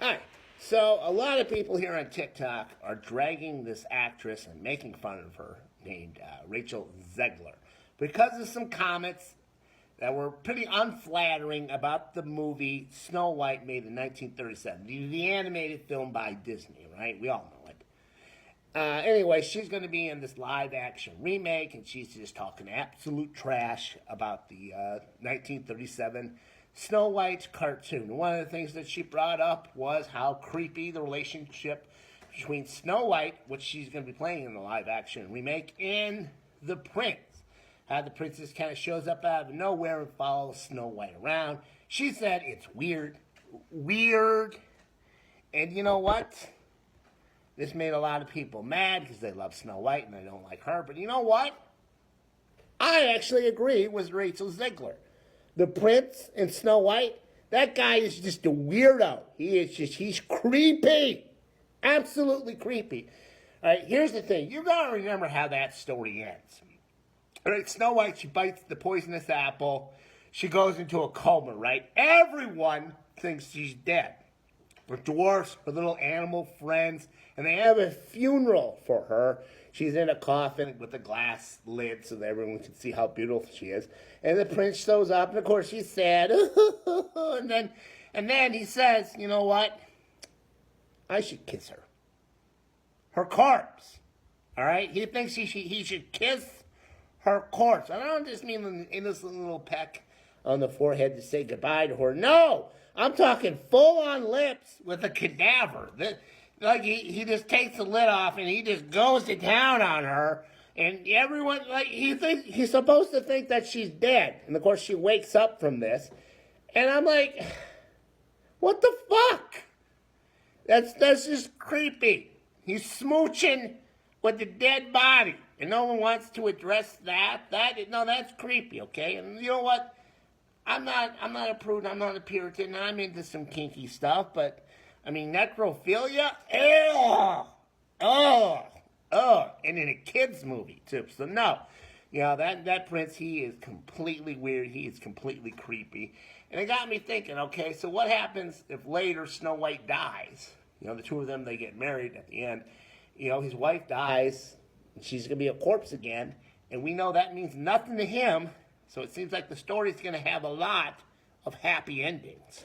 Hi. So, a lot of people here on TikTok are dragging this actress and making fun of her named Rachel Zegler because of some comments that were pretty unflattering about the movie Snow White made in 1937, the animated film by Disney, right? We all know it. Anyway, she's going to be in this live action remake, and she's just talking absolute trash about the 1937 Snow White cartoon. One of the things that she brought up was how creepy the relationship between Snow White, which she's going to be playing in the live action remake, and the prince. How the princess kind of shows up out of nowhere and follows Snow White around. She said it's weird. Weird. And you know what? This made a lot of people mad because they love Snow White and they don't like her. But you know what? I actually agree with Rachel Zegler. The prince in Snow White, that guy is just a weirdo. He's creepy. Absolutely creepy. All right, here's the thing. You got to remember how that story ends. All right, Snow White, she bites the poisonous apple. She goes into a coma, right? Everyone thinks she's dead. The dwarfs, her little animal friends, and they have a funeral for her. She's in a coffin with a glass lid so that everyone can see how beautiful she is. And the prince shows up, and of course she's sad. and then he says, you know what? I should kiss her. Her corpse. All right? He thinks he should kiss her corpse. I don't just mean an innocent little peck on the forehead to say goodbye to her. No! I'm talking full-on lips with a cadaver. Like he just takes the lid off and he just goes to town on her. And everyone, like, he's supposed to think that she's dead. And of course she wakes up from this. And I'm like, what the fuck? That's just creepy. He's smooching with the dead body. And no one wants to address that. That's creepy, okay? And you know what? I'm not a prude, I'm not a Puritan, I'm into some kinky stuff, but, I mean, necrophilia? And in a kid's movie, too. So, no. You know, that prince, he is completely weird, he is completely creepy. And it got me thinking, okay, so what happens if later Snow White dies? You know, the two of them, they get married at the end. You know, his wife dies, and she's going to be a corpse again, and we know that means nothing to him. So it seems like the story's going to have a lot of happy endings.